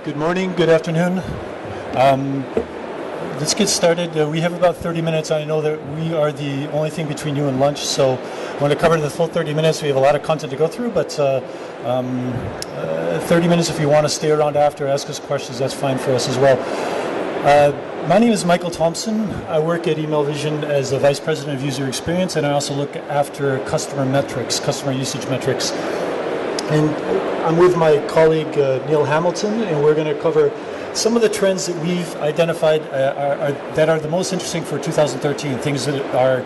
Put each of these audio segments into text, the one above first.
Good morning, good afternoon. Let's get started. We have about 30 minutes. I know that we are the only thing between you and lunch, so I want to cover the full 30 minutes. We have a lot of content to go through, but 30 minutes if you want to stay around after, ask us questions, that's fine for us as well. My name is Michael Thompson. I work at Email Vision as the Vice President of User Experience, and I also look after customer metrics, customer usage metrics. And I'm with my colleague Neil Hamilton, and we're going to cover some of the trends that we've identified that are the most interesting for 2013, things that are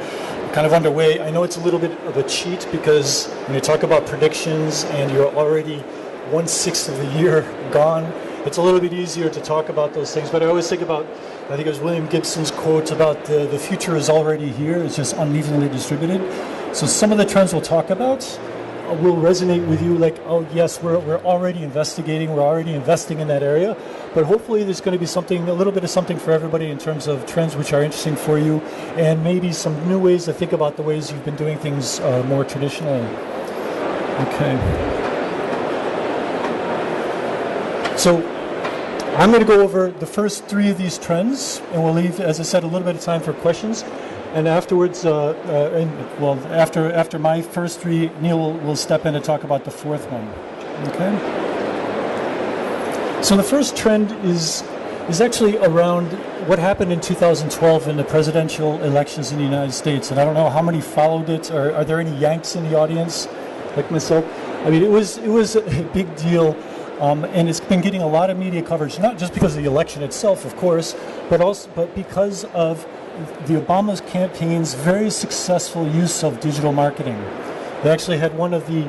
kind of underway. I know it's a little bit of a cheat because when you talk about predictions and you're already 1/6 of the year gone, it's a little bit easier to talk about those things. But I always think about, I think it was William Gibson's quote about the future is already here, it's just unevenly distributed. So some of the trends we'll talk about will resonate with you like, oh yes, we're already investigating, we're already investing in that area, but hopefully there's going to be something, a little bit of something for everybody in terms of trends which are interesting for you, and maybe some new ways to think about the ways you've been doing things more traditionally. Okay. So I'm going to go over the first three of these trends, and we'll leave, as I said, a little bit of time for questions. And afterwards, after my first three, Neil will step in and talk about the fourth one. Okay. So the first trend is actually around what happened in 2012 in the presidential elections in the United States. And I don't know how many followed it, or are there any Yanks in the audience, like myself? I mean, it was a big deal. And it's been getting a lot of media coverage, not just because of the election itself, of course, but because of the Obama campaign's very successful use of digital marketing. They actually had one of the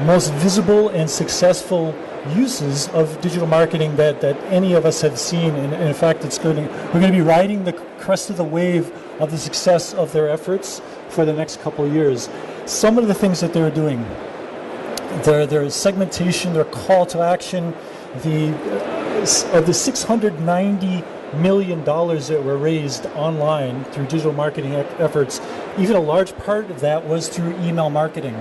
most visible and successful uses of digital marketing that any of us have seen. And in fact, we're going to be riding the crest of the wave of the success of their efforts for the next couple of years. Some of the things that they're doing, their segmentation, their call to action, of the $690 million that were raised online through digital marketing efforts, even a large part of that was through email marketing.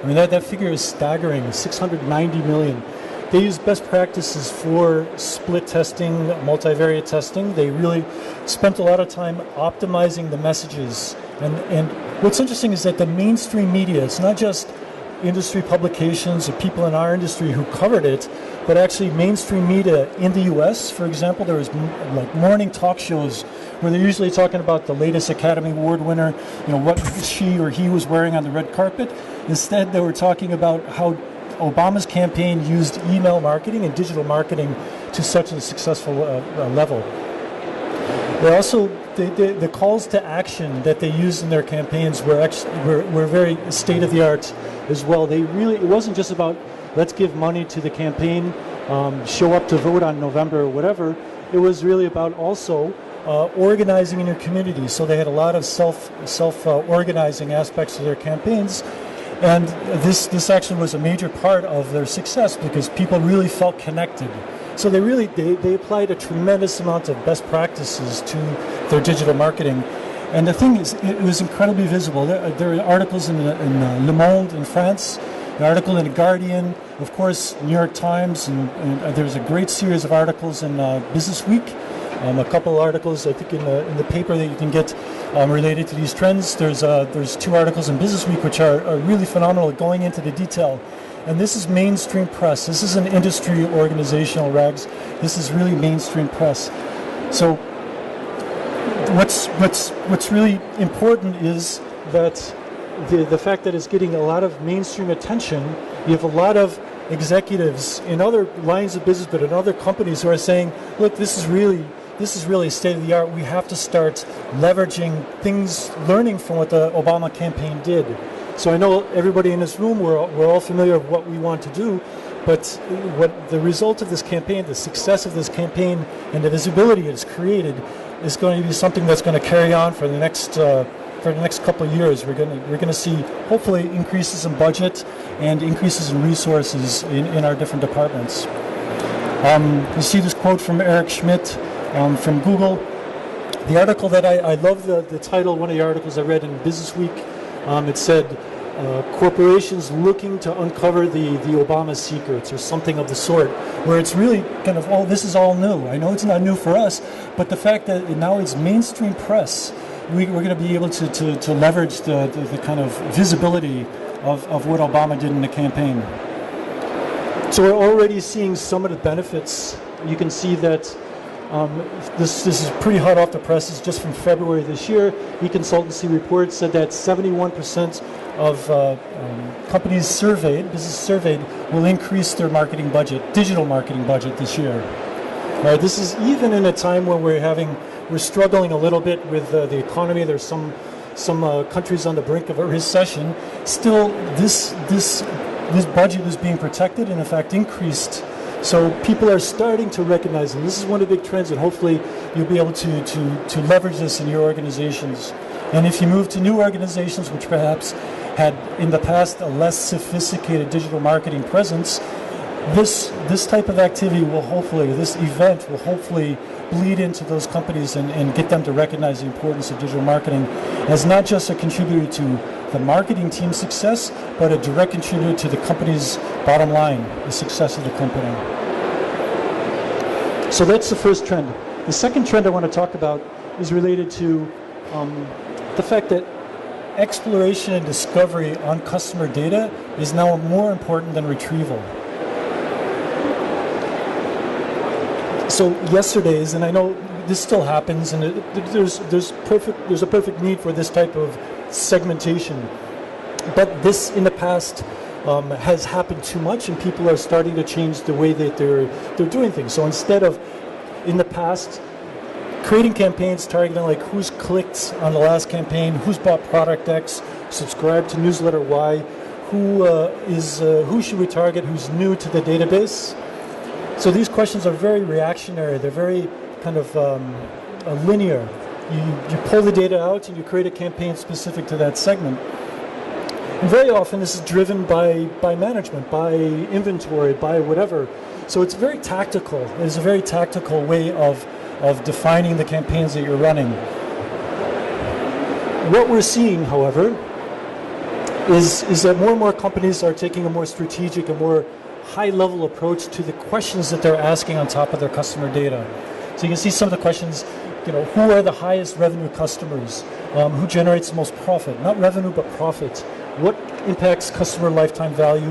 I mean, that figure is staggering, 690 million. They use best practices for split testing, multivariate testing. They really spent a lot of time optimizing the messages. And what's interesting is that the mainstream media, it's not just industry publications or people in our industry who covered it, but actually mainstream media in the US, for example, there was like morning talk shows where they're usually talking about the latest Academy Award winner, what she or he was wearing on the red carpet. Instead, they were talking about how Obama's campaign used email marketing and digital marketing to such a successful level. They also, the calls to action that they used in their campaigns were very state-of-the-art as well. It wasn't just about let's give money to the campaign, show up to vote on November or whatever. It was really about also organizing in your community. So they had a lot of self-organizing aspects of their campaigns. And this actually was a major part of their success because people really felt connected. So they applied a tremendous amount of best practices to their digital marketing. And the thing is, it was incredibly visible. There are articles in Le Monde in France, an article in The Guardian, of course, New York Times, and there's a great series of articles in Business Week. A couple of articles, I think, in the paper that you can get related to these trends. There's two articles in Business Week which are really phenomenal, going into the detail. And this is mainstream press. This isn't industry organizational rags. This is really mainstream press. So what's really important is that the fact that it's getting a lot of mainstream attention. You have a lot of executives in other lines of business, but in other companies who are saying, look, this is really state of the art. We have to start leveraging things, learning from what the Obama campaign did. So I know everybody in this room, we're all familiar with what we want to do, but what the result of this campaign, the success of this campaign, and the visibility it's created is going to be something that's going to carry on for the next couple of years. We're going to see hopefully increases in budget and increases in resources in our different departments. You see this quote from Eric Schmidt from Google. The article that I love the title. One of the articles I read in Business Week. It said, corporations looking to uncover the Obama secrets or something of the sort, where it's really kind of, oh, this is all new. I know it's not new for us, but the fact that now it's mainstream press, we're going to be able to leverage the kind of visibility of what Obama did in the campaign. So we're already seeing some of the benefits. You can see that this is pretty hot off the press. It's just from February this year. Econsultancy report said that 71% of companies surveyed, business surveyed, will increase their marketing budget, digital marketing budget this year. This is even in a time when we're struggling a little bit with the economy. There's some countries on the brink of a recession. Still, this budget is being protected and in fact increased. So people are starting to recognize, and this is one of the big trends, and hopefully you'll be able to leverage this in your organizations. And if you move to new organizations which perhaps had in the past a less sophisticated digital marketing presence, this type of activity will hopefully, this event will hopefully bleed into those companies and get them to recognize the importance of digital marketing as not just a contributor to the marketing team's success, but a direct contributor to the company's bottom line, the success of the company. So that's the first trend. The second trend I want to talk about is related to the fact that exploration and discovery on customer data is now more important than retrieval. So yesterday's, and I know this still happens, and there's a perfect need for this type of segmentation, but this in the past has happened too much, and people are starting to change the way that they're doing things. So instead of in the past creating campaigns targeting like who's clicked on the last campaign, who's bought product X, subscribed to newsletter Y, who should we target, who's new to the database. So these questions are very reactionary. They're very kind of linear. You pull the data out and you create a campaign specific to that segment. And very often this is driven by management, by inventory, by whatever. So it's very tactical. It's a very tactical way of defining the campaigns that you're running. What we're seeing, however, is that more and more companies are taking a more strategic, a more high-level approach to the questions that they're asking on top of their customer data. So you can see some of the questions, who are the highest revenue customers? Who generates the most profit? Not revenue, but profit. What impacts customer lifetime value?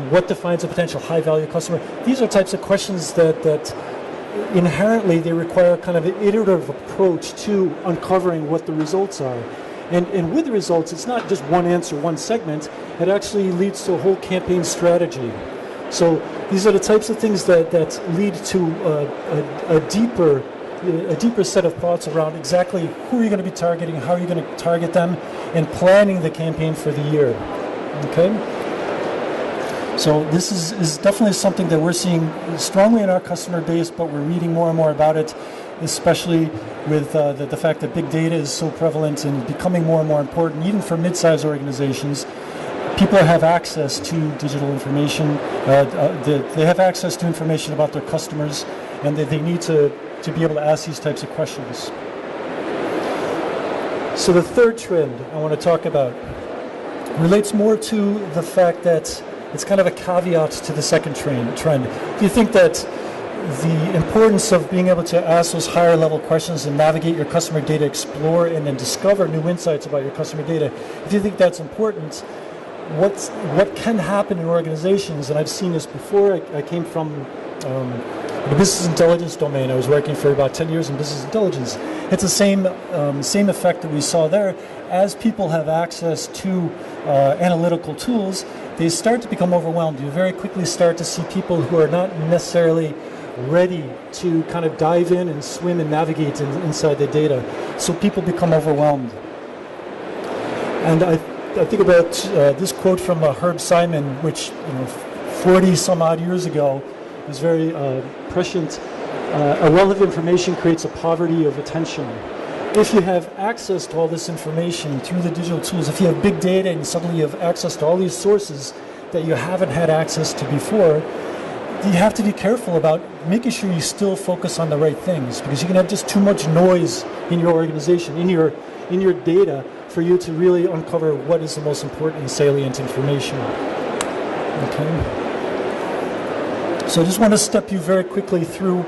What defines a potential high-value customer? These are types of questions that inherently they require kind of an iterative approach to uncovering what the results are. And with the results, it's not just one answer, one segment. It actually leads to a whole campaign strategy. So these are the types of things that lead to a deeper set of thoughts around exactly who are you going to be targeting, how are you going to target them, and planning the campaign for the year. Okay? So this is definitely something that we're seeing strongly in our customer base, but we're reading more and more about it, especially with the fact that big data is so prevalent and becoming more and more important, even for mid-sized organizations. People have access to digital information. They have access to information about their customers, and they need to be able to ask these types of questions. So the third trend I want to talk about relates more to the fact that it's kind of a caveat to the second trend. Do you think that the importance of being able to ask those higher level questions and navigate your customer data, explore and then discover new insights about your customer data, if you think that's important, what can happen in organizations, and I've seen this before. I came from the business intelligence domain. I was working for about 10 years in business intelligence. It's the same effect that we saw there. As people have access to analytical tools, they start to become overwhelmed. You very quickly start to see people who are not necessarily ready to kind of dive in and swim and navigate inside the data. So people become overwhelmed. And I think about this quote from Herb Simon, which 40 some odd years ago was very prescient. A wealth of information creates a poverty of attention. If you have access to all this information through the digital tools, if you have big data and suddenly you have access to all these sources that you haven't had access to before, you have to be careful about making sure you still focus on the right things, because you can have just too much noise in your organization, in in your data for you to really uncover what is the most important and salient information. Okay. So I just want to step you very quickly through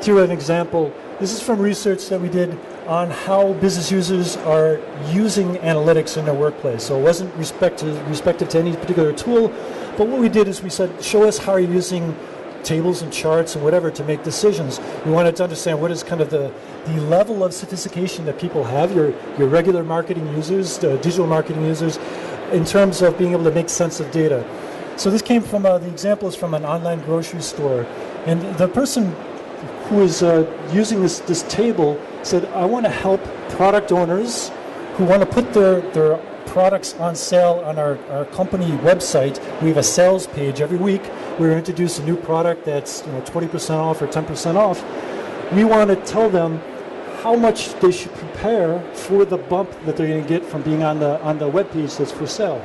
an example. This is from research that we did on how business users are using analytics in their workplace. So it wasn't respective to any particular tool, but what we did is we said, show us how you're using tables and charts and whatever to make decisions. We wanted to understand what is kind of the level of sophistication that people have, your regular marketing users, digital marketing users, in terms of being able to make sense of data. So this came from, the example is from an online grocery store. And the person who is using this table said, I want to help product owners who want to put their products on sale on our company website. We have a sales page every week. We're going to introduce a new product that's 20% off or 10% off. We want to tell them how much they should prepare for the bump that they're going to get from being on the web page that's for sale.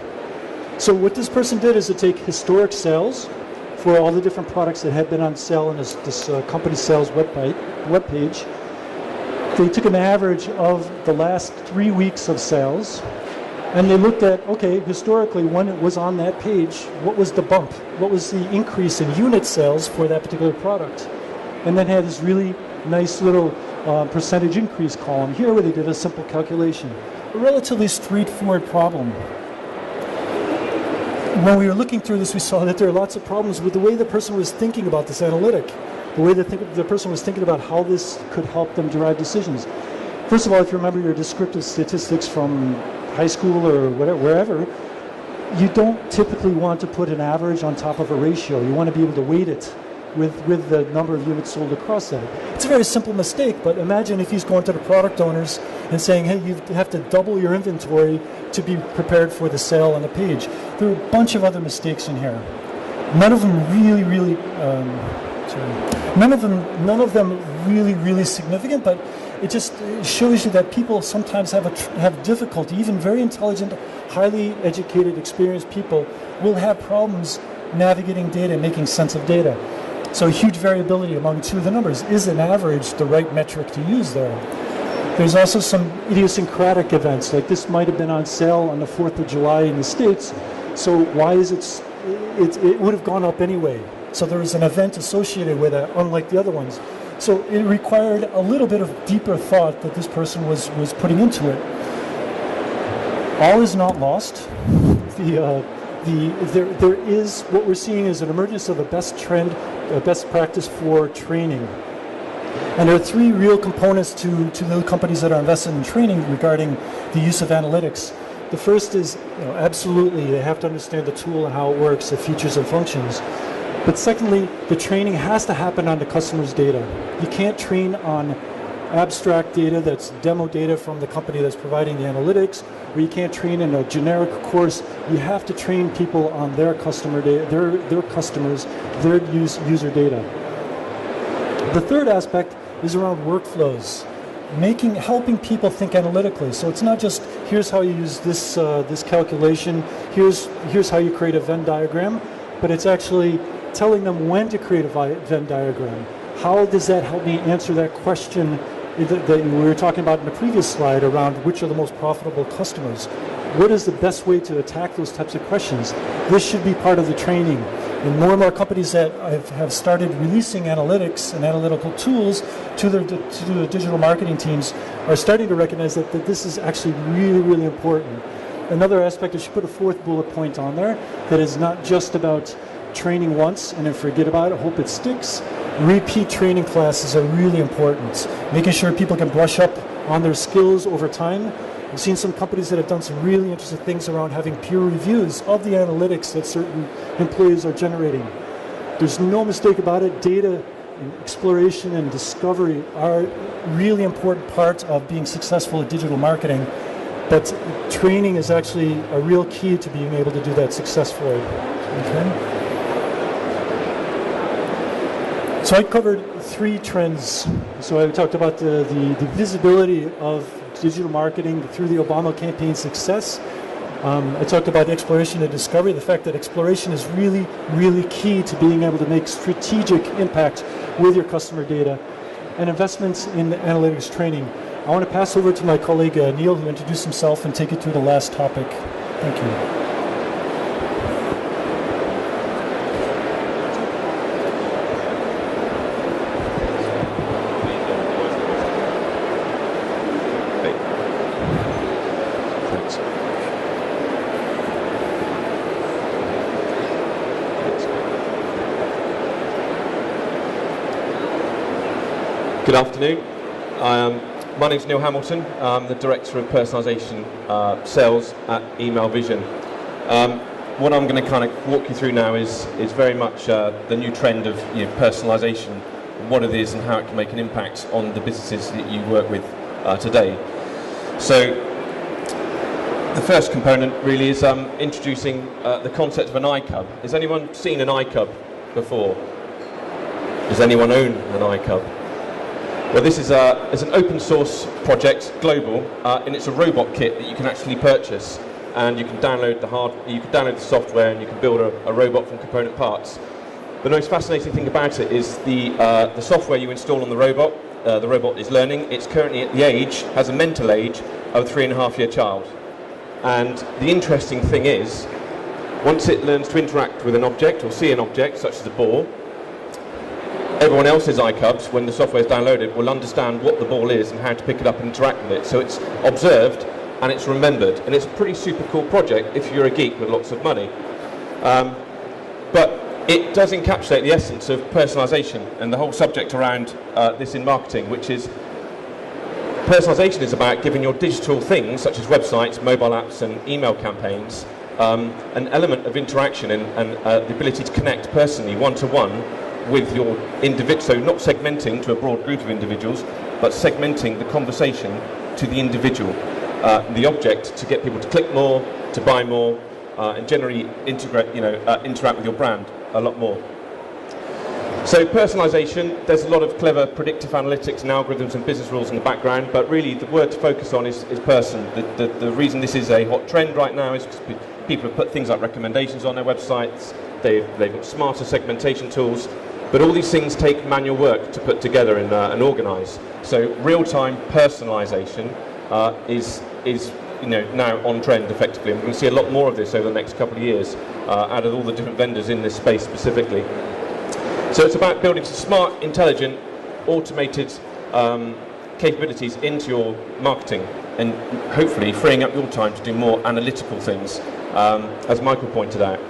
So what this person did is to take historic sales for all the different products that had been on sale on this company sales web page. They took an average of the last 3 weeks of sales, and they looked at, okay, historically, when it was on that page, what was the bump? What was the increase in unit sales for that particular product? And then had this really nice little percentage increase column here where they did a simple calculation. A relatively straightforward problem. When we were looking through this, we saw that there are lots of problems with the way the person was thinking about this analytic, the way the person was thinking about how this could help them derive decisions. First of all, if you remember your descriptive statistics from high school or whatever, wherever, you don't typically want to put an average on top of a ratio. You want to be able to weight it with the number of units sold across that. It's a very simple mistake, but imagine if he's going to the product owners and saying, hey, you have to double your inventory to be prepared for the sale on the page. There are a bunch of other mistakes in here. None of them really significant, but it just shows you that people sometimes have difficulty. Even very intelligent, highly educated, experienced people will have problems navigating data and making sense of data. So huge variability among two of the numbers. Is an average the right metric to use there? There's also some idiosyncratic events, like this might have been on sale on the 4th of July in the States, so why is it would have gone up anyway. So there was an event associated with it, unlike the other ones. So it required a little bit of deeper thought that this person was putting into it. All is not lost. There is, what we're seeing is an emergence of a best trend, a best practice for training. And there are three real components to the companies that are invested in training regarding the use of analytics. The first is, absolutely, they have to understand the tool and how it works, the features and functions. But secondly, the training has to happen on the customer's data. You can't train on abstract data that's demo data from the company that's providing the analytics, or you can't train in a generic course. You have to train people on their customer data, their customers, their user data. The third aspect is around workflows, helping people think analytically. So it's not just here's how you use this calculation, here's how you create a Venn diagram, but it's actually telling them when to create a Venn diagram. How does that help me answer that question that we were talking about in the previous slide around which are the most profitable customers? What is the best way to attack those types of questions? This should be part of the training. And more companies that have started releasing analytics and analytical tools to the digital marketing teams are starting to recognize that this is actually really important. Another aspect, I should put a fourth bullet point on there, that is not just about training once and then forget about it, hope it sticks. Repeat training classes are really important. Making sure people can brush up on their skills over time. I've seen some companies that have done some really interesting things around having peer reviews of the analytics that certain employees are generating. There's no mistake about it. Data and exploration and discovery are really important part of being successful at digital marketing, but training is actually a real key to being able to do that successfully. Okay. So I covered three trends. So I talked about the visibility of digital marketing through the Obama campaign success. I talked about exploration and discovery, the fact that exploration is really key to being able to make strategic impact with your customer data. and investments in analytics training. I want to pass over to my colleague Neil, who introduced himself and take it through the last topic. Thank you. Good afternoon. My name is Neil Hamilton. I'm the Director of Personalization Sales at Email Vision. What I'm going to kind of walk you through now is very much the new trend of personalization, what it is and how it can make an impact on the businesses that you work with today. So the first component really is introducing the concept of an iCub. Has anyone seen an iCub before? Does anyone own an iCub? Well, this is an open source project, global, and it's a robot kit that you can actually purchase, and you can download the software, and you can build a robot from component parts. The most fascinating thing about it is the software you install on the robot. The robot is learning. It's currently at the age, has a mental age of a 3.5-year child, and the interesting thing is, once it learns to interact with an object or see an object, such as a ball, everyone else's iCubs, when the software is downloaded, will understand what the ball is and how to pick it up and interact with it. So it's observed and it's remembered. And it's a pretty super cool project if you're a geek with lots of money. But it does encapsulate the essence of personalization and the whole subject around this in marketing, which is personalization is about giving your digital things, such as websites, mobile apps and email campaigns, an element of interaction and the ability to connect personally, one-to-one, with your individual, so not segmenting to a broad group of individuals, but segmenting the conversation to the individual, the object, to get people to click more, to buy more, and generally interact with your brand a lot more. So personalization, there's a lot of clever predictive analytics and algorithms and business rules in the background, but really the word to focus on is person. The reason this is a hot trend right now is because people have put things like recommendations on their websites, they've got smarter segmentation tools, but all these things take manual work to put together and organise. So real-time personalisation is now on trend effectively, and we're going to see a lot more of this over the next couple of years out of all the different vendors in this space specifically. So it's about building some smart, intelligent, automated capabilities into your marketing and hopefully freeing up your time to do more analytical things, as Michael pointed out.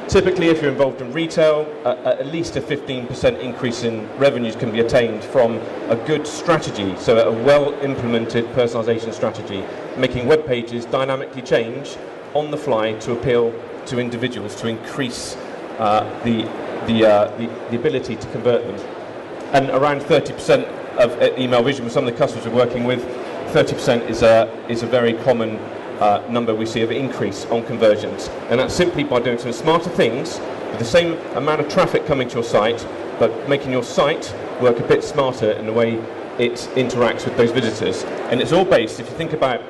Typically, if you're involved in retail, at least a 15% increase in revenues can be attained from a good strategy, so a well-implemented personalization strategy, making web pages dynamically change on the fly to appeal to individuals to increase the ability to convert them. And around 30% of Email Vision, with some of the customers we're working with, 30% is a very common number we see of increase on conversions, and that's simply by doing some smarter things with the same amount of traffic coming to your site, but making your site work a bit smarter in the way it interacts with those visitors. And it's all based, if you think about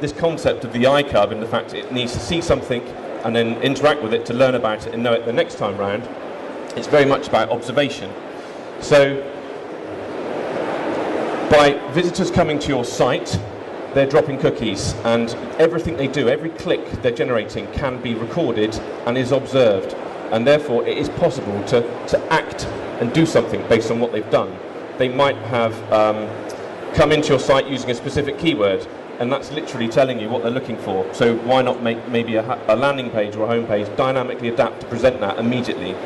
this concept of the iCub and the fact it needs to see something and then interact with it to learn about it and know it the next time round, it's very much about observation. So by visitors coming to your site, they're dropping cookies, and everything they do, every click they're generating can be recorded and is observed, and therefore it is possible to act and do something based on what they've done. They might have come into your site using a specific keyword, and that's literally telling you what they're looking for. So why not make maybe a landing page or a home page dynamically adapt to present that immediately?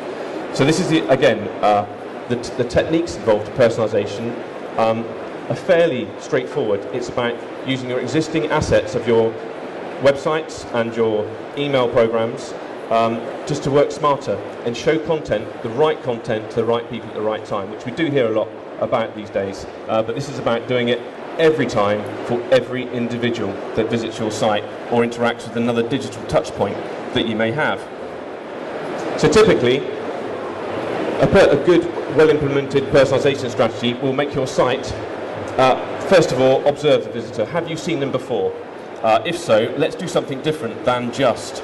So this is, the techniques involved in personalization are fairly straightforward. It's about using your existing assets of your websites and your email programs just to work smarter and show content, the right content to the right people at the right time, which we do hear a lot about these days. But this is about doing it every time for every individual that visits your site or interacts with another digital touch point that you may have. So typically, a good, well-implemented personalization strategy will make your site first of all, observe the visitor. Have you seen them before? If so, let's do something different than just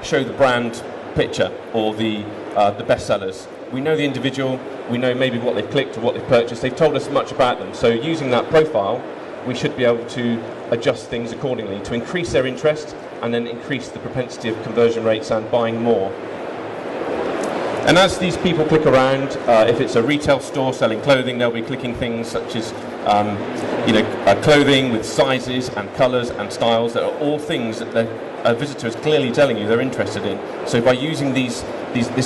show the brand picture or the bestsellers. We know the individual, we know maybe what they've clicked or what they've purchased. They've told us much about them. So using that profile, we should be able to adjust things accordingly to increase their interest and then increase the propensity of conversion rates and buying more. And as these people click around, if it's a retail store selling clothing, they'll be clicking things such as clothing with sizes and colours and styles that are all things that a visitor is clearly telling you they're interested in. So by using this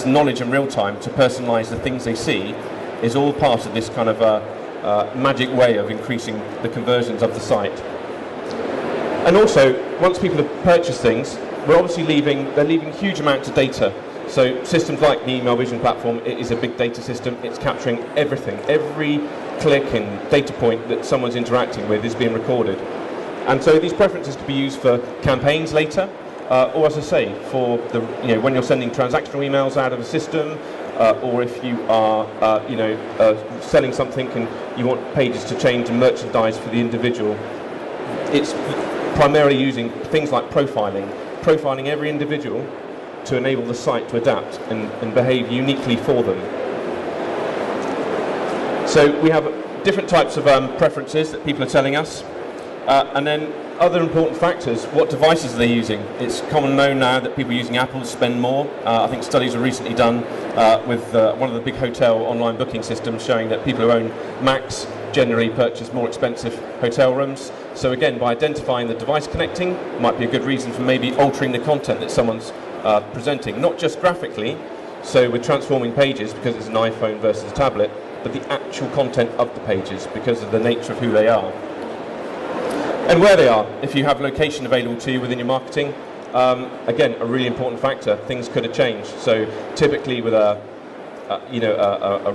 knowledge in real time to personalise the things they see is all part of this kind of magic way of increasing the conversions of the site. And also, once people have purchased things, they're leaving huge amounts of data. So systems like the Email Vision platform, it is a big data system. It's capturing everything. Every click and data point that someone's interacting with is being recorded. And so these preferences could be used for campaigns later, or as I say, for when you're sending transactional emails out of a system, or if you are selling something and you want pages to change and merchandise for the individual. It's primarily using things like profiling every individual to enable the site to adapt and behave uniquely for them. So we have different types of preferences that people are telling us, and then other important factors. What devices are they using? It's common known now that people using Apple spend more. I think studies were recently done with one of the big hotel online booking systems showing that people who own Macs generally purchase more expensive hotel rooms. So again, by identifying the device connecting might be a good reason for maybe altering the content that someone's presenting, not just graphically, so we're transforming pages because it's an iPhone versus a tablet, but the actual content of the pages because of the nature of who they are. And where they are, if you have location available to you within your marketing, again, a really important factor. Things could have changed. So typically with a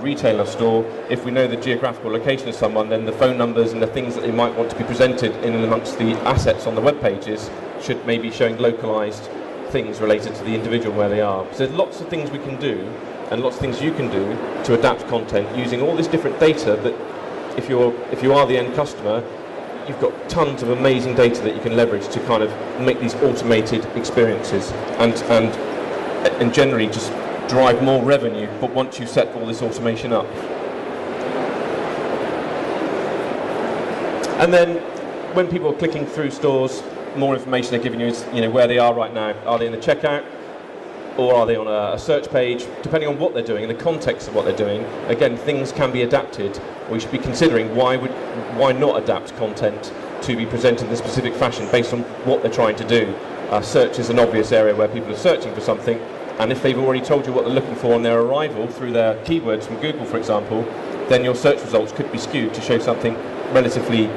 retailer store, if we know the geographical location of someone, then the phone numbers and the things that they might want to be presented in and amongst the assets on the web pages should maybe showing localized things related to the individual where they are. So there's lots of things we can do and lots of things you can do to adapt content using all this different data that if you are the end customer, you've got tons of amazing data that you can leverage to kind of make these automated experiences and generally just drive more revenue, but once you set all this automation up. And then when people are clicking through stores, more information they're giving you is where they are right now. Are they in the checkout or are they on a search page? Depending on what they're doing and the context of what they're doing, again, things can be adapted. We should be considering why not adapt content to be presented in a specific fashion based on what they're trying to do. Search is an obvious area where people are searching for something, and if they've already told you what they're looking for on their arrival through their keywords from Google, for example, then your search results could be skewed to show something relatively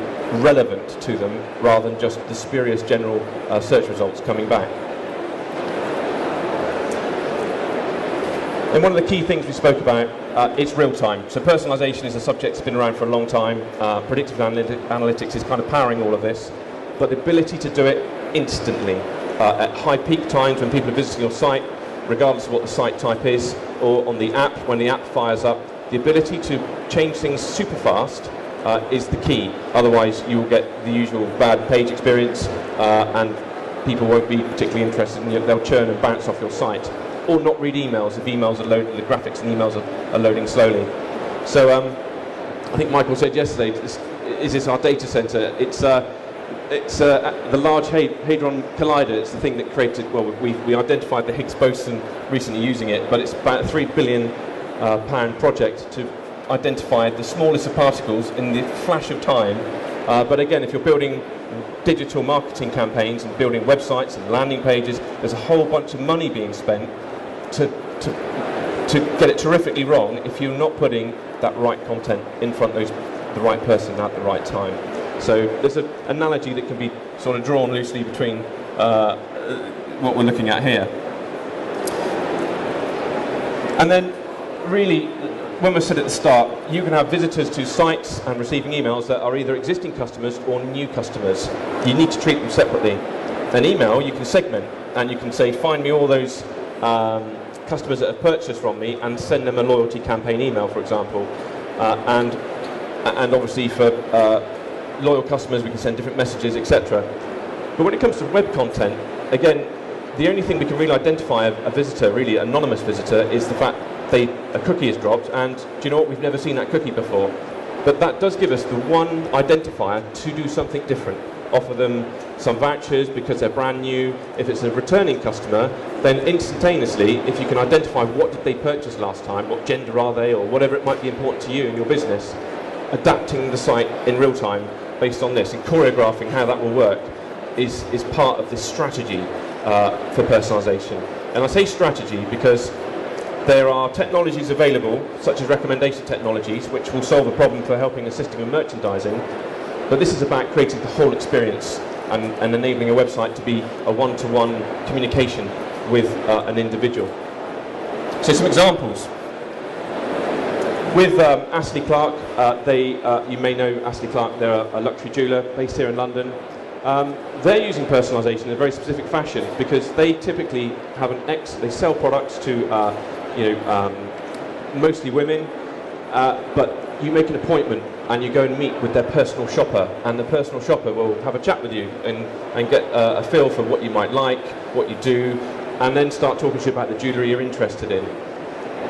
relevant to them rather than just the spurious general search results coming back. And one of the key things we spoke about, it's real time. So personalization is a subject that's been around for a long time. Predictive analytics is kind of powering all of this, but the ability to do it instantly at high peak times when people are visiting your site, regardless of what the site type is, or on the app, when the app fires up, the ability to change things super fast is the key. Otherwise, you will get the usual bad page experience, and people won't be particularly interested, and they'll churn and bounce off your site. Or not read emails if emails are loading, the graphics and emails are loading slowly. So I think Michael said yesterday, is this our data center? It's the Large Hadron Collider. It's the thing that created, well, we identified the Higgs boson recently using it, but it's about a £3 billion project to identify the smallest of particles in the flash of time. But again, if you're building digital marketing campaigns and building websites and landing pages, there's a whole bunch of money being spent to get it terrifically wrong if you're not putting that right content in front of the right person at the right time. So there's an analogy that can be sort of drawn loosely between what we're looking at here. And then really, when we said at the start, you can have visitors to sites and receiving emails that are either existing customers or new customers. You need to treat them separately. An email you can segment, and you can say, find me all those customers that have purchased from me and send them a loyalty campaign email, for example. And obviously for loyal customers we can send different messages, etc. But when it comes to web content, again, the only thing we can really identify a visitor, really anonymous visitor, is the fact a cookie is dropped, and do you know what? We've never seen that cookie before. But that does give us the one identifier to do something different. Offer them some vouchers because they're brand new. If it's a returning customer, then instantaneously, if you can identify what did they purchase last time, what gender are they, or whatever it might be important to you in your business, adapting the site in real time based on this and choreographing how that will work is part of this strategy for personalisation. And I say strategy because there are technologies available, such as recommendation technologies, which will solve a problem for helping assisting with merchandising. But this is about creating the whole experience and enabling a website to be a one-to-one communication with an individual. So some examples. With Astley Clark, you may know Astley Clark, they're a luxury jeweller based here in London. They're using personalisation in a very specific fashion because they typically have they sell products to mostly women, but you make an appointment and you go and meet with their personal shopper, and the personal shopper will have a chat with you and get a feel for what you might like, what you do, and then start talking to you about the jewellery you're interested in.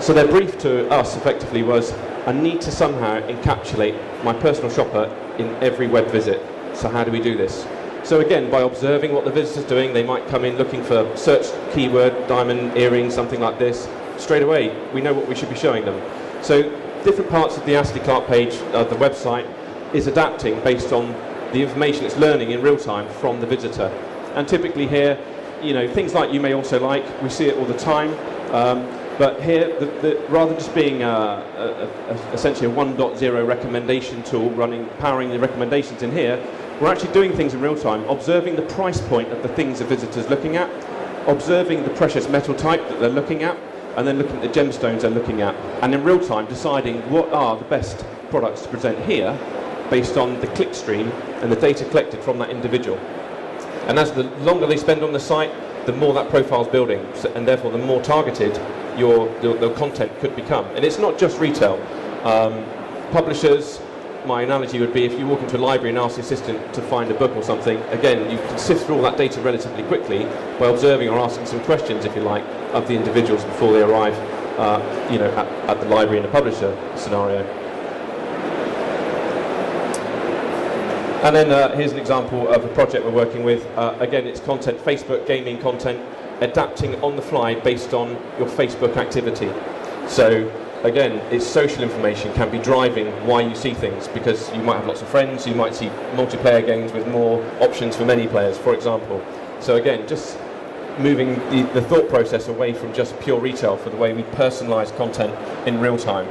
So their brief to us effectively was, I need to somehow encapsulate my personal shopper in every web visit. So how do we do this? So again, by observing what the visitor's doing, they might come in looking for search keyword, diamond earring, something like this. Straight away, we know what we should be showing them. So different parts of the Astley Clark page, the website, is adapting based on the information it's learning in real time from the visitor. And typically here, things like you may also like, we see it all the time. But here, rather than just being essentially a 1.0 recommendation tool powering the recommendations in here, we're actually doing things in real time, observing the price point of the things the visitor's looking at, observing the precious metal type that they're looking at, and then looking at the gemstones they're looking at, and in real time deciding what are the best products to present here based on the click stream and the data collected from that individual. And as the longer they spend on the site, the more that profile's building, and therefore the more targeted your content could become. And it's not just retail. Publishers, my analogy would be if you walk into a library and ask the assistant to find a book or something, again, you can sift through all that data relatively quickly by observing or asking some questions, if you like, of the individuals before they arrive at the library in a publisher scenario. And then here's an example of a project we're working with. Again, it's content, Facebook gaming content, adapting on the fly based on your Facebook activity. So again, it's social information can be driving why you see things, because you might have lots of friends, you might see multiplayer games with more options for many players, for example. So again, just moving the thought process away from just pure retail for the way we personalise content in real time.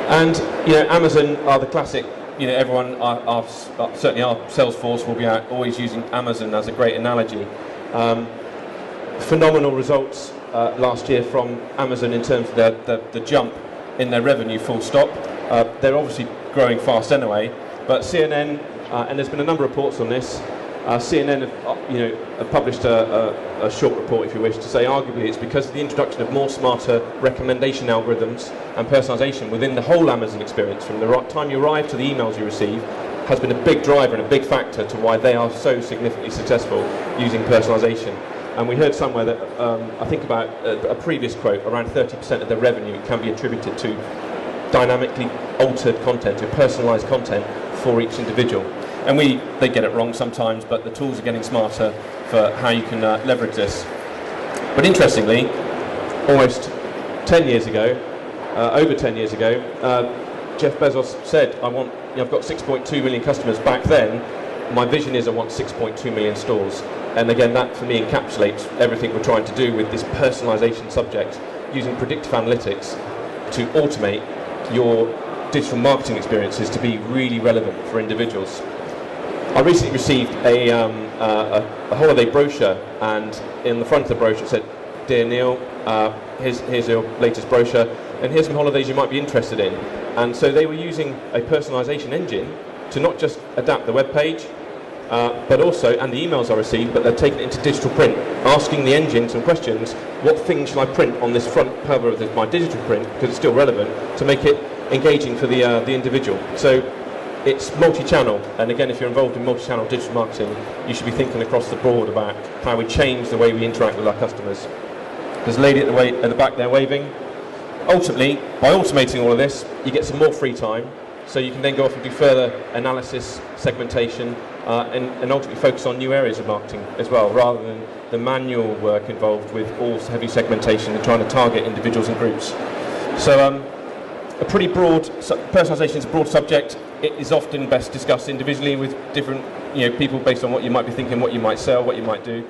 And Amazon are the classic. Everyone, certainly our sales force will be out always using Amazon as a great analogy. Phenomenal results last year from Amazon in terms of the jump in their revenue, full stop. They're obviously growing fast anyway, but CNN, and there's been a number of reports on this, CNN have published a short report, if you wish, to say arguably it's because of the introduction of more smarter recommendation algorithms and personalisation within the whole Amazon experience, from the time you arrive to the emails you receive, has been a big driver and a big factor to why they are so significantly successful using personalisation. And we heard somewhere that, I think about a previous quote, around 30% of their revenue can be attributed to dynamically altered content, to personalised content for each individual. And they get it wrong sometimes, but the tools are getting smarter for how you can leverage this. But interestingly, almost 10 years ago, over 10 years ago, Jeff Bezos said, I've got 6.2 million customers back then. My vision is I want 6.2 million stores. And again, that for me encapsulates everything we're trying to do with this personalisation subject, using predictive analytics to automate your digital marketing experiences to be really relevant for individuals. I recently received a holiday brochure, and in the front of the brochure it said, "Dear Neil, here's your latest brochure, and here's some holidays you might be interested in." And so they were using a personalisation engine to not just adapt the web page, but also, and the emails I received, but they're taking it into digital print, asking the engine some questions. What things shall I print on this front cover of my digital print, because it's still relevant, to make it engaging for the individual. So it's multi-channel, and again, if you're involved in multi-channel digital marketing, you should be thinking across the board about how we change the way we interact with our customers. There's a lady at the back there waving. Ultimately, by automating all of this, you get some more free time, so you can then go off and do further analysis, segmentation, and ultimately focus on new areas of marketing as well, rather than the manual work involved with all heavy segmentation and trying to target individuals and groups. So a pretty broad, personalisation is a broad subject. It is often best discussed individually with different people based on what you might be thinking, what you might sell, what you might do.